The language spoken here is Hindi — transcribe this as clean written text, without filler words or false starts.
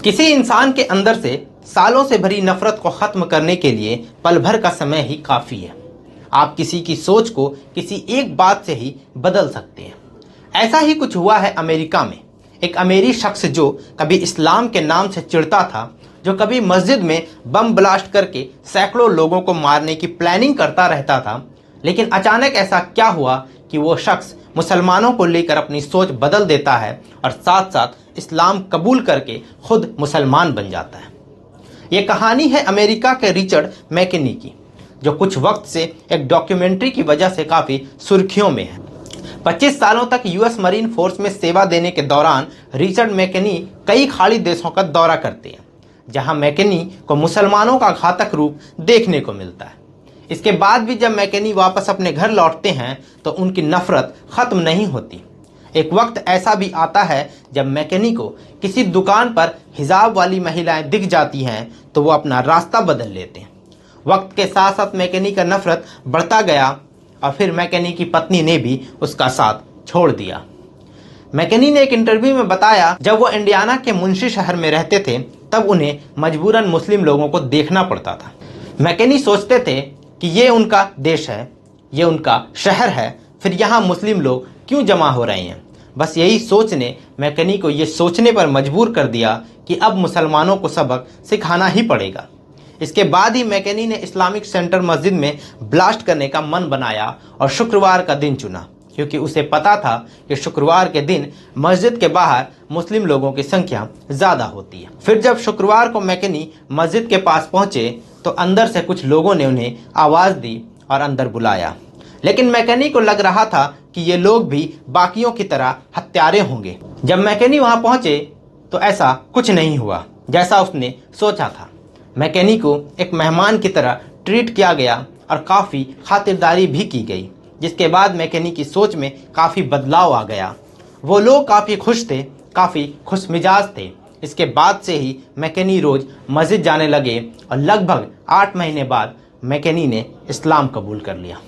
किसी इंसान के अंदर से सालों से भरी नफरत को खत्म करने के लिए पल भर का समय ही काफी है। आप किसी की सोच को किसी एक बात से ही बदल सकते हैं। ऐसा ही कुछ हुआ है अमेरिका में। एक अमीरी शख्स जो कभी इस्लाम के नाम से चिढ़ता था, जो कभी मस्जिद में बम ब्लास्ट करके सैकड़ों लोगों को मारने की प्लानिंग करता रहता था, लेकिन अचानक ऐसा क्या हुआ कि वो शख्स मुसलमानों को लेकर अपनी सोच बदल देता है और साथ साथ इस्लाम कबूल करके खुद मुसलमान बन जाता है। ये कहानी है अमेरिका के रिचर्ड मैकेनी की, जो कुछ वक्त से एक डॉक्यूमेंट्री की वजह से काफ़ी सुर्खियों में है। 25 सालों तक यूएस मरीन फोर्स में सेवा देने के दौरान रिचर्ड मैकेनी कई खाड़ी देशों का दौरा करते हैं, जहां मैकेनी को मुसलमानों का घातक रूप देखने को मिलता है। इसके बाद भी जब मैकेनी वापस अपने घर लौटते हैं तो उनकी नफरत खत्म नहीं होती। एक वक्त ऐसा भी आता है जब मैकेनी को किसी दुकान पर हिजाब वाली महिलाएं दिख जाती हैं तो वो अपना रास्ता बदल लेते हैं। वक्त के साथ साथ मैकेनी का नफरत बढ़ता गया और फिर मैकेनी की पत्नी ने भी उसका साथ छोड़ दिया। मैकेनी ने एक इंटरव्यू में बताया, जब वो इंडियाना के मुंशी शहर में रहते थे तब उन्हें मजबूरन मुस्लिम लोगों को देखना पड़ता था। मैकेनी सोचते थे कि ये उनका देश है, ये उनका शहर है, फिर यहाँ मुस्लिम लोग क्यों जमा हो रहे हैं। बस यही सोच ने मैकेनी को ये सोचने पर मजबूर कर दिया कि अब मुसलमानों को सबक सिखाना ही पड़ेगा। इसके बाद ही मैकेनी ने इस्लामिक सेंटर मस्जिद में ब्लास्ट करने का मन बनाया और शुक्रवार का दिन चुना, क्योंकि उसे पता था कि शुक्रवार के दिन मस्जिद के बाहर मुस्लिम लोगों की संख्या ज़्यादा होती है। फिर जब शुक्रवार को मैकेनी मस्जिद के पास पहुंचे तो अंदर से कुछ लोगों ने उन्हें आवाज़ दी और अंदर बुलाया, लेकिन मैकेनी को लग रहा था कि ये लोग भी बाकियों की तरह हत्यारे होंगे। जब मैकेनी वहां पहुंचे तो ऐसा कुछ नहीं हुआ जैसा उसने सोचा था। मैकेनी को एक मेहमान की तरह ट्रीट किया गया और काफ़ी खातिरदारी भी की गई, जिसके बाद मैकेनी की सोच में काफ़ी बदलाव आ गया। वो लोग काफ़ी खुश थे, काफ़ी खुशमिजाज थे। इसके बाद से ही मैकेनी रोज़ मस्जिद जाने लगे और लगभग 8 महीने बाद मैकेनी ने इस्लाम कबूल कर लिया।